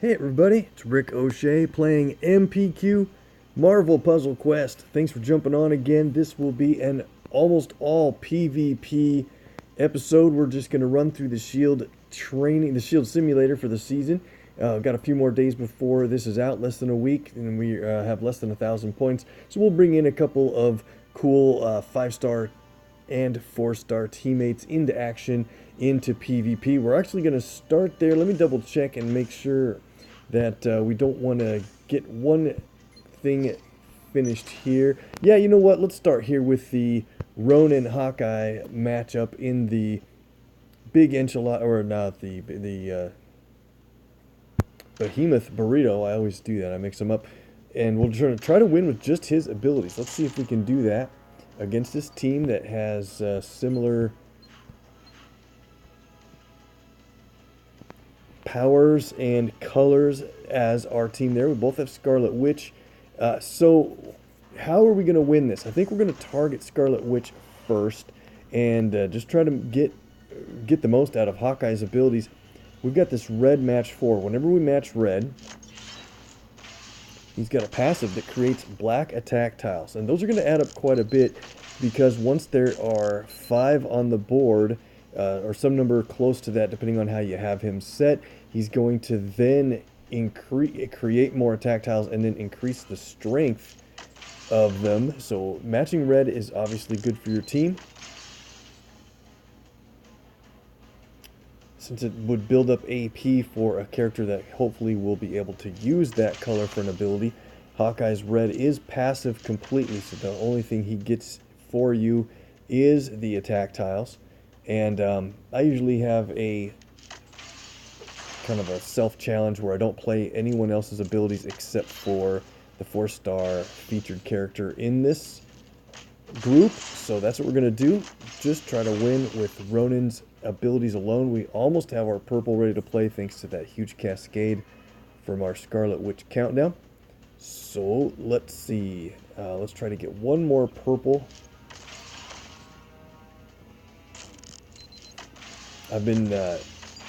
Hey everybody, it's Rick OShay playing MPQ Marvel Puzzle Quest. Thanks for jumping on again. This will be an almost all PvP episode. We're just going to run through the Shield training, the Shield simulator for the season. Got a few more days before this is out, less than a week, and we have less than 1,000 points. So we'll bring in a couple of cool 5-star and 4-star teammates into action into PvP. We're actually going to start there. Let me double check and make sure that we don't want to get one thing finished here. Yeah, you know what? Let's start here with the Ronin Hawkeye matchup in the big enchilada, or not the Behemoth Burrito. I always do that. I mix them up. And we'll try to win with just his abilities. Let's see if we can do that against this team that has similar powers and colors as our team there. We both have Scarlet Witch. So how are we going to win this? I think we're going to target Scarlet Witch first and just try to get the most out of Hawkeye's abilities. We've got this red match 4. Whenever we match red, he's got a passive that creates black attack tiles. And those are going to add up quite a bit because once there are 5 on the board, or some number close to that depending on how you have him set, he's going to then create more attack tiles and then increase the strength of them. So matching red is obviously good for your team, since it would build up AP for a character that hopefully will be able to use that color for an ability. Hawkeye's red is passive completely, so the only thing he gets for you is the attack tiles. And I usually have a kind of a self-challenge where I don't play anyone else's abilities except for the 4-star featured character in this group. So that's what we're going to do. Just try to win with Ronin's abilities alone. We almost have our purple ready to play thanks to that huge cascade from our Scarlet Witch countdown. So let's see. Let's try to get one more purple. I've been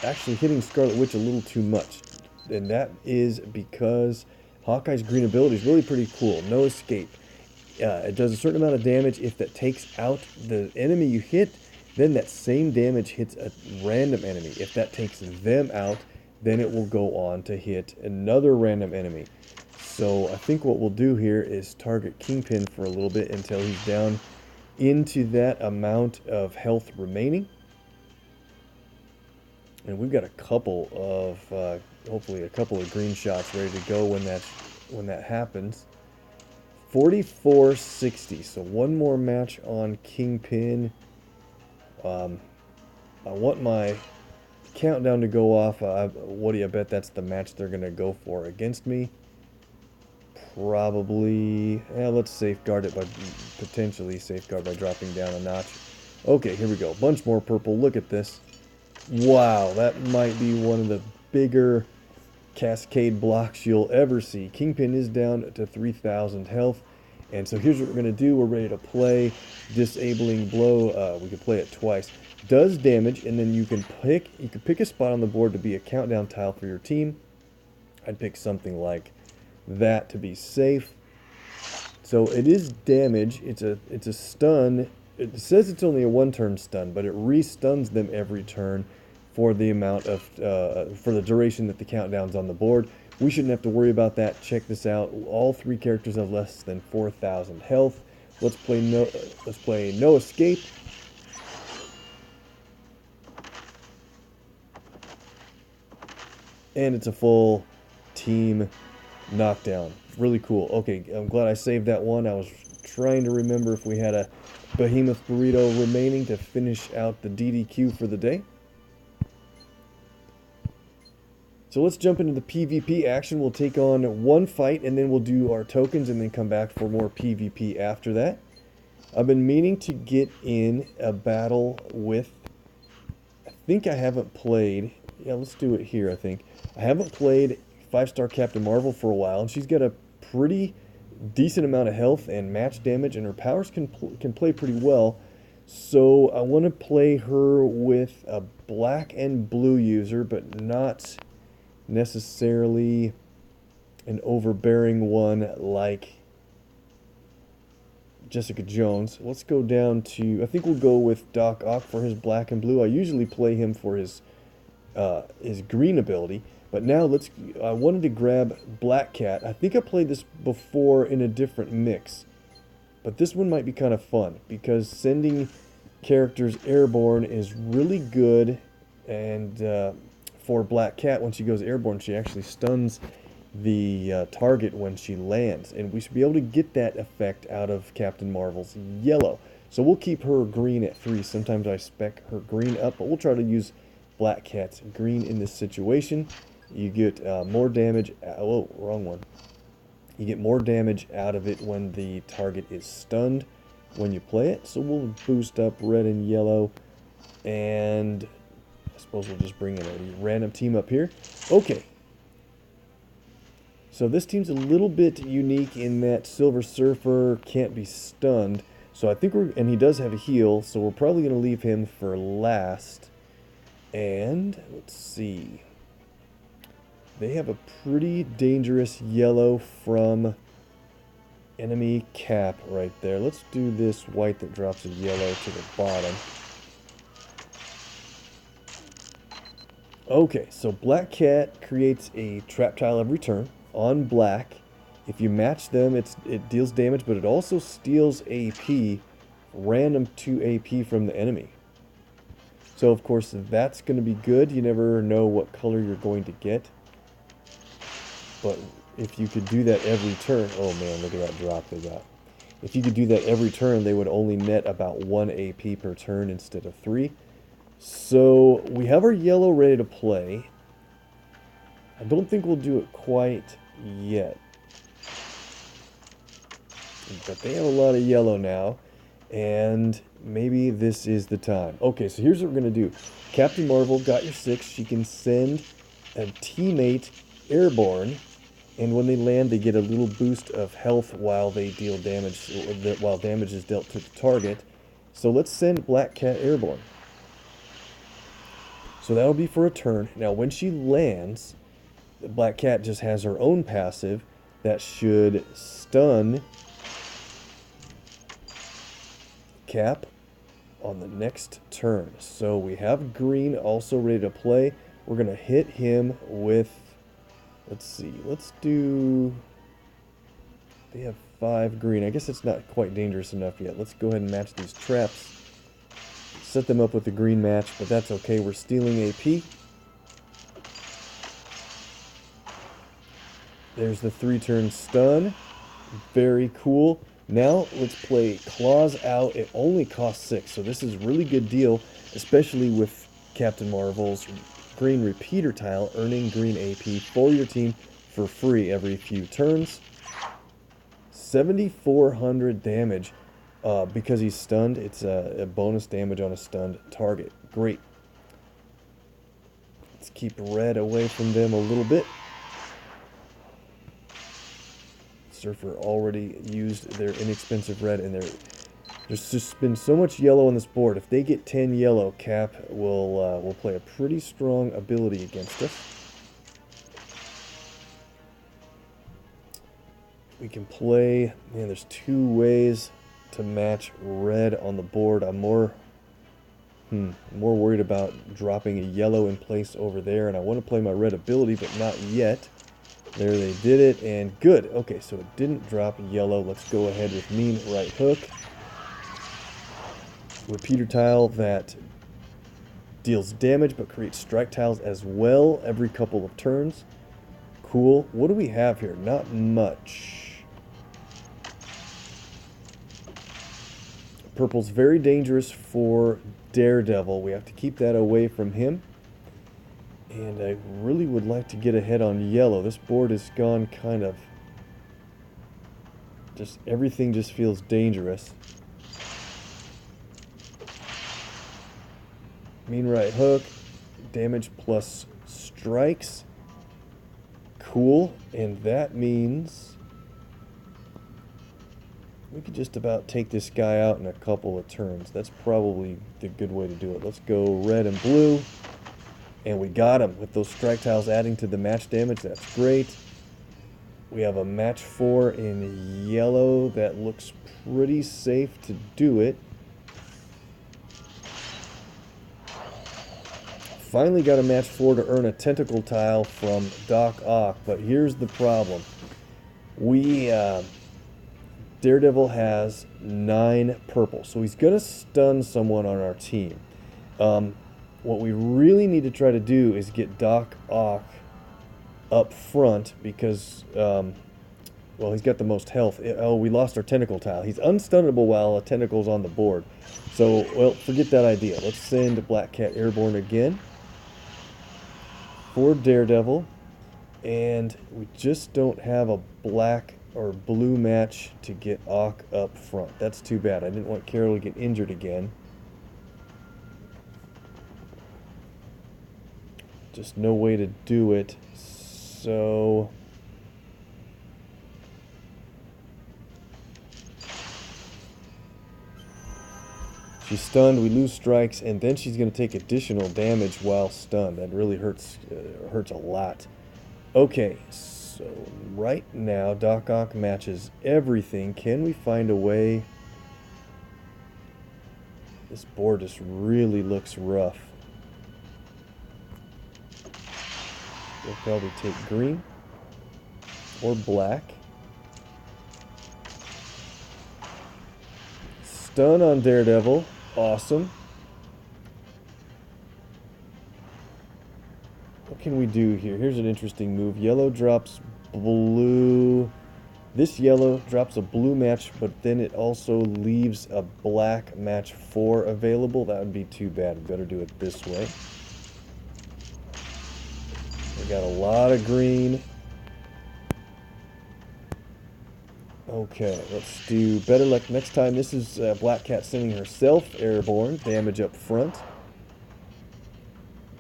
actually hitting Scarlet Witch a little too much, and that is because Hawkeye's green ability is really pretty cool. No escape. It does a certain amount of damage. If that takes out the enemy you hit, then that same damage hits a random enemy. If that takes them out, then it will go on to hit another random enemy. So I think what we'll do here is target Kingpin for a little bit until he's down into that amount of health remaining. And we've got a couple of, hopefully a couple of green shots ready to go when that happens. 44-60, so one more match on Kingpin. I want my countdown to go off. What do you bet that's the match they're going to go for against me? Probably, let's safeguard it by, potentially safeguard by dropping down a notch. Okay, here we go. Bunch more purple. Look at this. Wow, that might be one of the bigger cascade blocks you'll ever see. Kingpin is down to 3,000 health, and so here's what we're going to do. We're ready to play Disabling Blow. We can play it twice. Does damage, and then you can pick a spot on the board to be a countdown tile for your team. I'd pick something like that to be safe. So it is damage. It's a stun. It says it's only a 1-turn stun, but it re-stuns them every turn for the amount of for the duration that the countdown's on the board. We shouldn't have to worry about that. Check this out. All 3 characters have less than 4,000 health. Let's play no escape. And it's a full team knockdown. Really cool. Okay, I'm glad I saved that one. I was trying to remember if we had a Behemoth Burrito remaining to finish out the DDQ for the day. So let's jump into the PvP action. We'll take on one fight and then we'll do our tokens and then come back for more PvP after that. I've been meaning to get in a battle with, I think I haven't played, yeah, let's do it here, I think. I haven't played 5-star Captain Marvel for a while, and she's got a pretty decent amount of health and match damage, and her powers can play pretty well. So I want to play her with a black and blue user, but not necessarily an overbearing one like Jessica Jones. Let's go down to, I think we'll go with Doc Ock for his black and blue. I usually play him for his green ability, but now I wanted to grab Black Cat. I think I played this before in a different mix, but this one might be kind of fun because sending characters airborne is really good, and for Black Cat, when she goes airborne, she actually stuns the target when she lands, and we should be able to get that effect out of Captain Marvel's yellow. So we'll keep her green at 3. Sometimes I spec her green up, but we'll try to use Black Cat's green in this situation. You get more damage. Oh, wrong one. You get more damage out of it when the target is stunned when you play it. So we'll boost up red and yellow, and I suppose we'll just bring in a random team up here. Okay. So this team's a little bit unique in that Silver Surfer can't be stunned. So I think and he does have a heal, so we're probably going to leave him for last. And let's see. They have a pretty dangerous yellow from enemy Cap right there. Let's do this white that drops a yellow to the bottom. Okay, so Black Cat creates a trap tile every turn on black. If you match them, it deals damage, but it also steals AP, random 2 AP from the enemy. So of course that's going to be good. You never know what color you're going to get. But if you could do that every turn, oh man, look at that drop they got. If you could do that every turn, they would only net about 1 AP per turn instead of 3. So we have our yellow ready to play. I don't think we'll do it quite yet, but they have a lot of yellow now, and maybe this is the time. Okay, so here's what we're going to do. Captain Marvel got your 6. She can send a teammate airborne, and when they land, they get a little boost of health while they deal damage, while damage is dealt to the target. So let's send Black Cat airborne. So that'll be for a turn. Now when she lands, the Black Cat just has her own passive that should stun Cap on the next turn. So we have green also ready to play. We're going to hit him with, let's see, let's do, they have 5 green. I guess it's not quite dangerous enough yet. Let's go ahead and match these traps. Set them up with the green match, but that's okay. We're stealing AP. There's the 3-turn stun. Very cool. Now let's play Claws Out. It only costs 6, so this is a really good deal, especially with Captain Marvel's green repeater tile, earning green AP for your team for free every few turns. 7,400 damage. Because he's stunned, it's a bonus damage on a stunned target. Great. Let's keep red away from them a little bit. Surfer already used their inexpensive red, and there's just been so much yellow on this board. If they get 10 yellow, Cap will play a pretty strong ability against us. We can play, man, there's 2 ways to match red on the board. I'm more worried about dropping a yellow in place over there, and I want to play my red ability, but not yet. There, they did it, and good. Okay, so it didn't drop yellow. Let's go ahead with mean right hook. Repeater tile that deals damage but creates strike tiles as well every couple of turns. Cool. What do we have here? Not much. Purple's very dangerous for Daredevil. We have to keep that away from him. And I really would like to get ahead on yellow. This board has gone kind of... just everything just feels dangerous. Mean right hook. Damage plus strikes. Cool. And that means we could just about take this guy out in a couple of turns. That's probably the good way to do it. Let's go red and blue. And we got him with those strike tiles adding to the match damage. That's great. We have a match 4 in yellow. That looks pretty safe to do it. Finally got a match 4 to earn a tentacle tile from Doc Ock. But here's the problem. Daredevil has 9 purple. So he's going to stun someone on our team. What we really need to try to do is get Doc Ock up front because, well, he's got the most health. Oh, we lost our tentacle tile. He's unstunnable while a tentacle's on the board. So, well, forget that idea. Let's send Black Cat Airborne again for Daredevil. And we just don't have a black or blue match to get Ock up front. That's too bad. I didn't want Carol to get injured again. Just no way to do it. So she's stunned, we lose strikes, and then she's going to take additional damage while stunned. That really hurts a lot. Okay, so right now Doc Ock matches everything. Can we find a way? This board just really looks rough. We'll probably take green or black. Stun on Daredevil. Awesome. What can we do here? Here's an interesting move. Yellow drops blue. This yellow drops a blue match, but then it also leaves a black match 4 available. That would be too bad. We better do it this way. We got a lot of green. Okay, let's do better luck next time. This is Black Cat sending herself Airborne. Damage up front.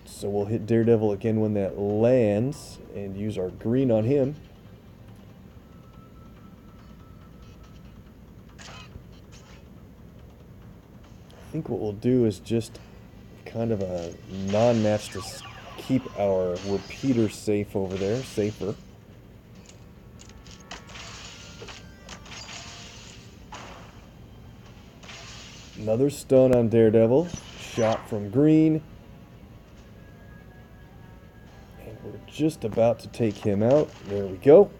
So we'll hit Daredevil again when that lands and use our green on him. I think what we'll do is just kind of a non-match to keep our repeater safe over there, safer. Another stun on Daredevil. Shot from green. And we're just about to take him out. There we go.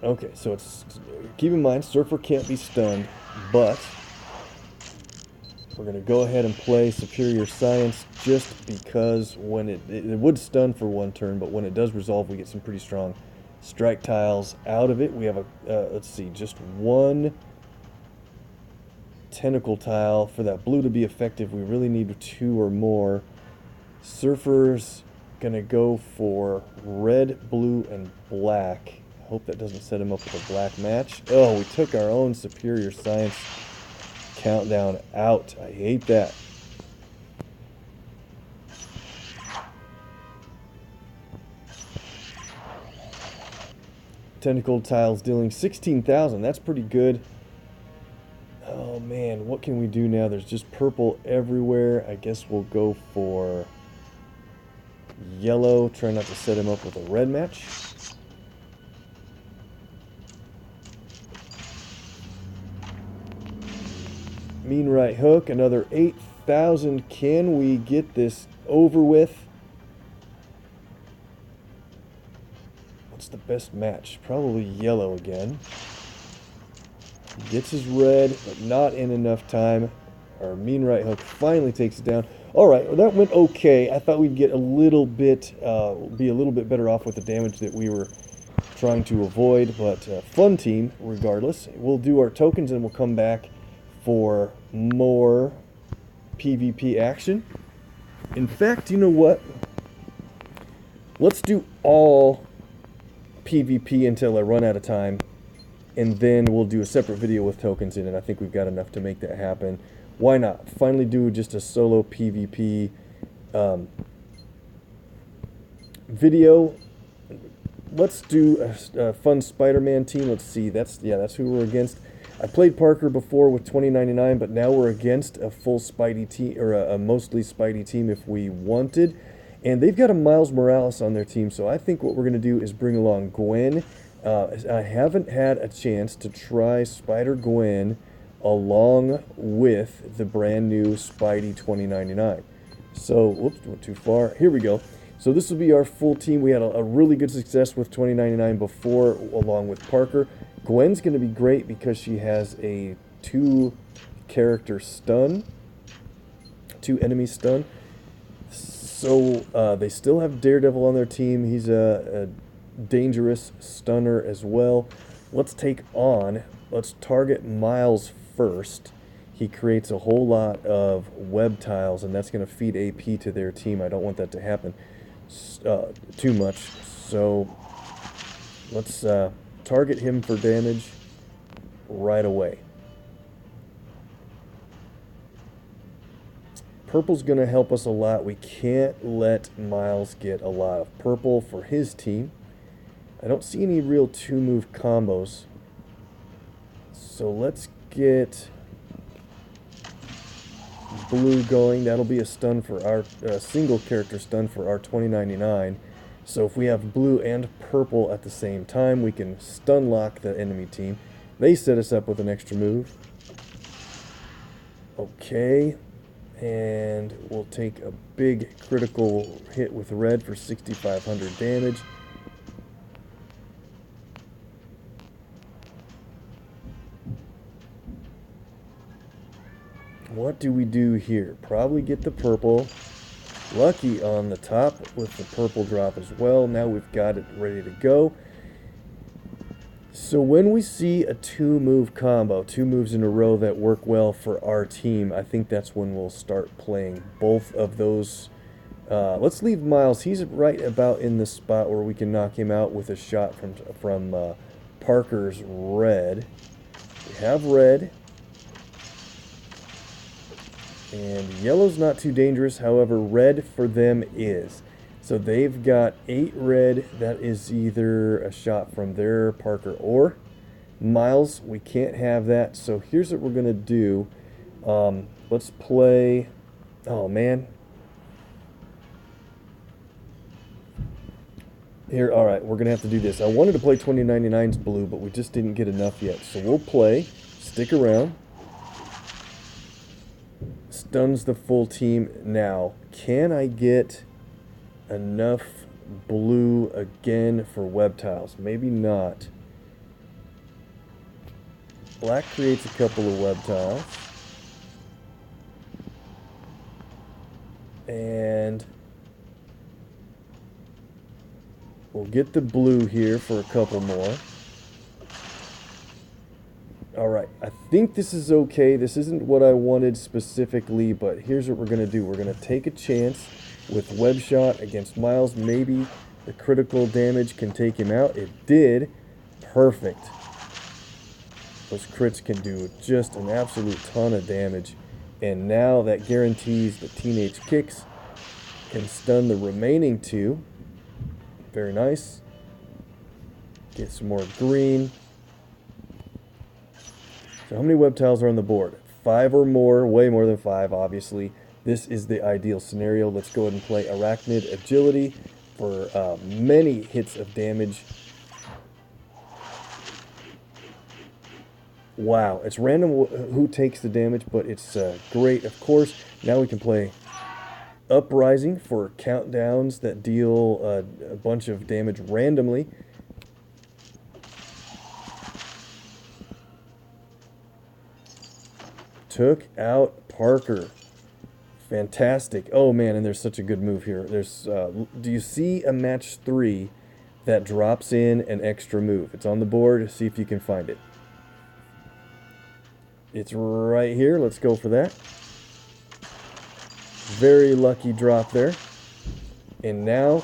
Okay, so it's, keep in mind, Surfer can't be stunned, but we're going to go ahead and play Superior Science just because when it would stun for 1 turn, but when it does resolve, we get some pretty strong strike tiles out of it. We have a, let's see, just 1 tentacle tile. For that blue to be effective, we really need 2 or more. Surfer's going to go for red, blue, and black. Hope that doesn't set him up with a black match. Oh, we took our own Superior Science countdown out. I hate that. Tentacle tiles dealing 16,000. That's pretty good. Oh man, what can we do now? There's just purple everywhere. I guess we'll go for yellow. Try not to set him up with a red match. Mean right hook, another 8,000. Can we get this over with? What's the best match? Probably yellow again. Gets his red, but not in enough time. Our mean right hook finally takes it down. Alright, well, that went okay. I thought we'd get a little bit, be a little bit better off with the damage that we were trying to avoid, but fun team regardless. We'll do our tokens and we'll come back for more PvP action. In fact, you know what? Let's do all PvP until I run out of time, and then we'll do a separate video with tokens in it. I think we've got enough to make that happen. Why not? Finally do just a solo PvP video. let's do a fun Spider-Man team. Let's see. That's who we're against. I played Parker before with 2099, but now we're against a full Spidey team, or a mostly Spidey team if we wanted. And they've got a Miles Morales on their team, so I think what we're going to do is bring along Gwen. I haven't had a chance to try Spider-Gwen along with the brand new Spidey 2099. So, whoops, went too far. Here we go. So this will be our full team. We had a really good success with 2099 before, along with Parker. Gwen's going to be great because she has a 2-character stun, 2 enemy stun. So they still have Daredevil on their team. He's a dangerous stunner as well. Let's target Miles first. He creates a whole lot of web tiles, and that's going to feed AP to their team. I don't want that to happen too much. So let's target him for damage right away. Purple's going to help us a lot. We can't let Miles get a lot of purple for his team. I don't see any real 2-move combos. So let's get blue going. That'll be a stun for our single character stun for our 2099. So if we have blue and purple at the same time, we can stun lock the enemy team. They set us up with an extra move. Okay. And we'll take a big critical hit with red for 6,500 damage. What do we do here? Probably get the purple. Lucky on the top with the purple drop as well. Now we've got it ready to go. So when we see a 2-move combo, 2 moves in a row that work well for our team, I think that's when we'll start playing both of those. Let's leave Miles. He's right about in the spot where we can knock him out with a shot from Parker's red. We have red. And yellow's not too dangerous, however, red for them is. So they've got 8 red. That is either a shot from their Parker or Miles. We can't have that. So here's what we're going to do. Let's play... Oh, man. Here, all right, we're going to have to do this. I wanted to play 2099's blue, but we just didn't get enough yet. So we'll play. Stick around. Stuns the full team. Now, can I get enough blue again for web tiles? Maybe not. Black creates a couple of web tiles. And we'll get the blue here for a couple more. Alright, I think this is okay. This isn't what I wanted specifically, but here's what we're going to do. We're going to take a chance with web shot against Miles. Maybe the critical damage can take him out. It did. Perfect. Those crits can do just an absolute ton of damage. And now that guarantees the teenage kicks can stun the remaining 2. Very nice. Get some more green. So how many web tiles are on the board? 5 or more, way more than 5, obviously. This is the ideal scenario. Let's go ahead and play Arachnid Agility for many hits of damage. Wow, it's random who takes the damage, but it's great, of course. Now we can play Uprising for countdowns that deal a bunch of damage randomly. Took out Parker. Fantastic. Oh man, and there's such a good move here. There's do you see a match 3 that drops in an extra move? It's on the board. See if you can find it. It's right here. Let's go for that. Very lucky drop there. And now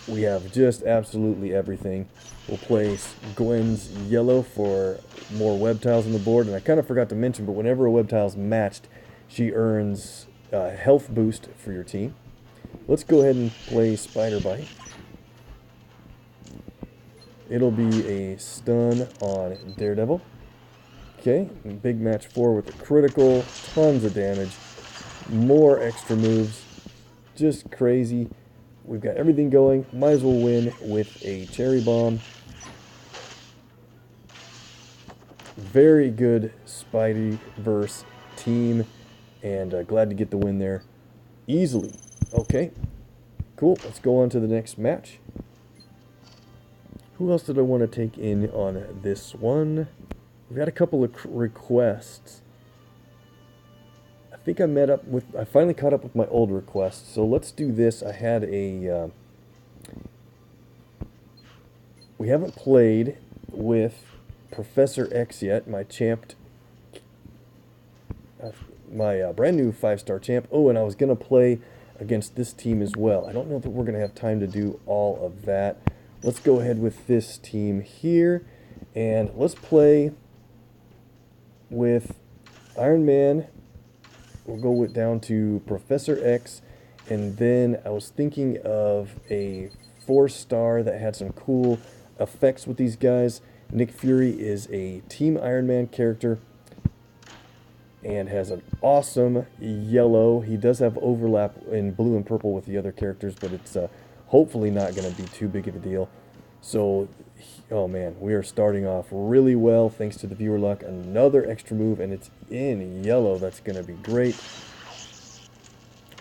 we have just absolutely everything. We'll place Gwen's yellow for more web tiles on the board. And I kind of forgot to mention, but whenever a web tile is matched, she earns a health boost for your team. Let's go ahead and play Spider-Bite. it'll be a stun on Daredevil. Okay, big match 4 with a critical, tons of damage, more extra moves, just crazy. We've got everything going, might as well win with a cherry bomb. Very good Spidey-verse team, and glad to get the win there easily. Okay, cool. Let's go on to the next match. Who else did I want to take in on this one? We've got a couple of requests. I think I finally caught up with my old requests, so let's do this. I had a, we haven't played with Professor X yet, my brand new 5-star champ. Oh, and I was going to play against this team as well. I don't know that we're going to have time to do all of that. Let's go ahead with this team here, and let's play with Iron Man. We'll go down to Professor X, and then I was thinking of a 4-star that had some cool effects with these guys. Nick Fury is a Team Iron Man character and has an awesome yellow. He does have overlap in blue and purple with the other characters, but it's hopefully not going to be too big of a deal. So, oh man, we are starting off really well thanks to the viewer luck. Another extra move, and it's in yellow. That's going to be great.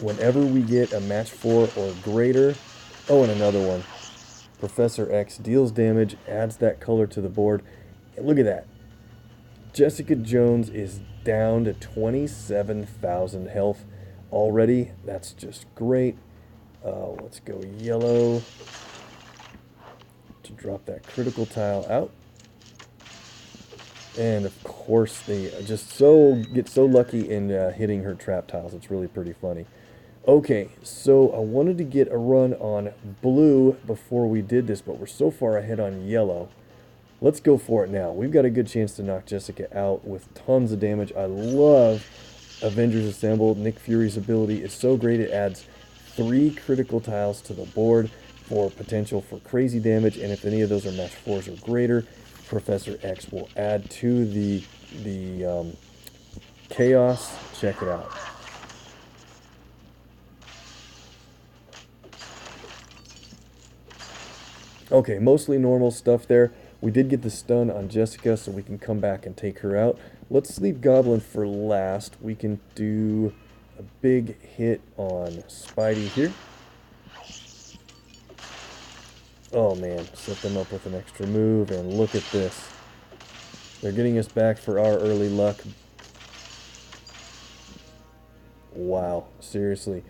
Whenever we get a match 4 or greater, oh, and another one. Professor X deals damage, adds that color to the board. And look at that. Jessica Jones is down to 27,000 health already. That's just great. Let's go yellow to drop that critical tile out. And of course they just get so lucky in hitting her trap tiles. It's really pretty funny. Okay, so I wanted to get a run on blue before we did this, but we're so far ahead on yellow. Let's go for it now. We've got a good chance to knock Jessica out with tons of damage. I love Avengers Assembled. Nick Fury's ability is so great. It adds 3 critical tiles to the board for potential for crazy damage, and if any of those are match 4s or greater, Professor X will add to the chaos. Check it out. Okay, mostly normal stuff there. We did get the stun on Jessica, so we can come back and take her out. Let's leave Goblin for last. We can do a big hit on Spidey here. Oh man, set them up with an extra move, and look at this. They're getting us back for our early luck. Wow, seriously.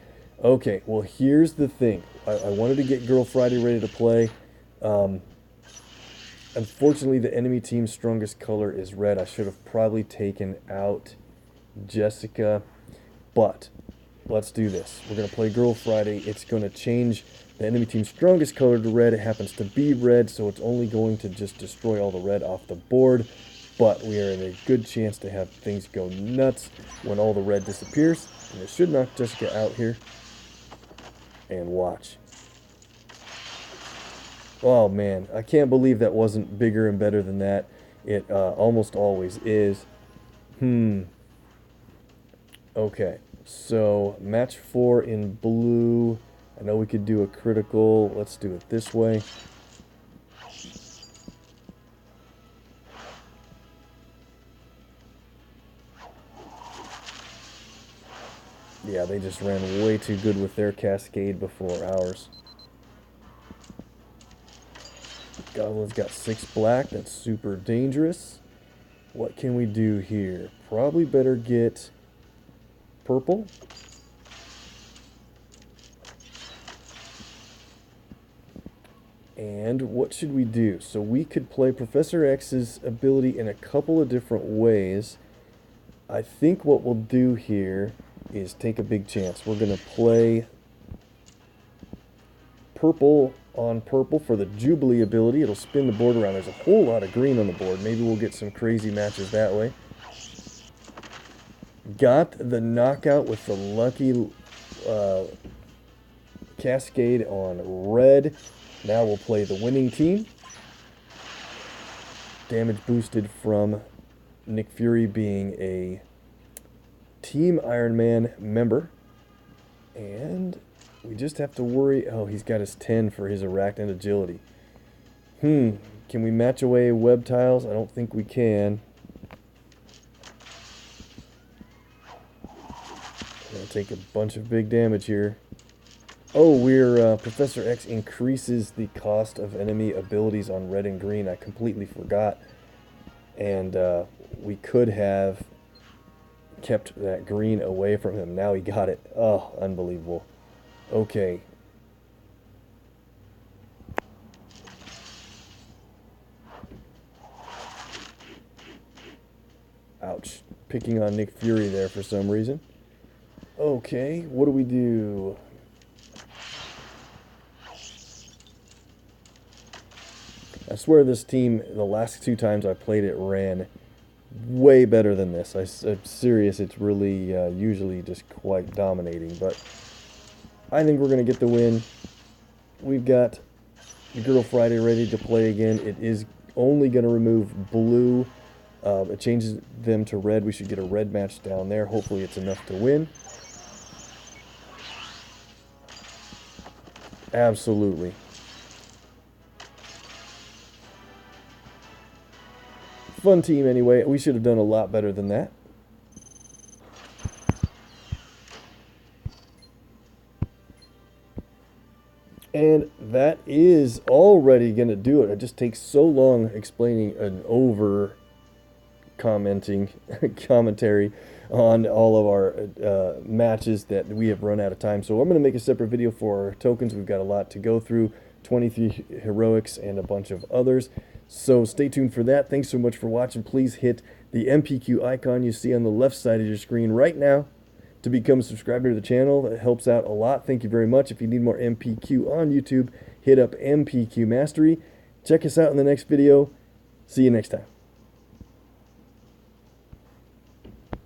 Okay, well here's the thing. I wanted to get Girl Friday ready to play. Unfortunately, the enemy team's strongest color is red. I should have probably taken out Jessica, but let's do this. We're going to play Girl Friday. It's going to change the enemy team's strongest color to red. It happens to be red, so it's only going to just destroy all the red off the board, but we are in a good chance to have things go nuts when all the red disappears, and it should knock Jessica out here. And watch. Oh man, I can't believe that wasn't bigger and better than that. It almost always is. Okay, so match 4 in blue. I know we could do a critical. Let's do it this way. Yeah, they just ran way too good with their cascade before ours. Goblin's got 6 black. That's super dangerous. What can we do here? Probably better get purple. And what should we do? So we could play Professor X's ability in a couple of different ways. I think what we'll do here is take a big chance. We're going to play purple on purple for the Jubilee ability. It'll spin the board around. There's a whole lot of green on the board. Maybe we'll get some crazy matches that way. Got the knockout with the lucky cascade on red. Now we'll play the winning team. damage boosted from Nick Fury being a Team Iron Man member. And we just have to worry. Oh, he's got his 10 for his arachnid agility. Can we match away web tiles? I don't think we can. Gonna take a bunch of big damage here. Oh, Professor X increases the cost of enemy abilities on red and green. I completely forgot. And we could have kept that green away from him. Now he got it. Oh, unbelievable. Okay. Ouch. Picking on Nick Fury there for some reason. Okay, what do we do? I swear this team, the last 2 times I played it, ran way better than this. I'm serious, it's really usually just quite dominating. But I think we're going to get the win. We've got the Girl Friday ready to play again. It is only going to remove blue. It changes them to red. We should get a red match down there. Hopefully it's enough to win. Absolutely. Fun team anyway. We should have done a lot better than that. And that is already going to do it. It just takes so long explaining an commentary on all of our matches that we have run out of time. So I'm going to make a separate video for our tokens. We've got a lot to go through, 23 heroics and a bunch of others. So stay tuned for that. Thanks so much for watching. Please hit the MPQ icon you see on the left side of your screen right now to become a subscriber to the channel. That helps out a lot. Thank you very much. If you need more MPQ on YouTube, hit up MPQ Mastery. Check us out in the next video. See you next time.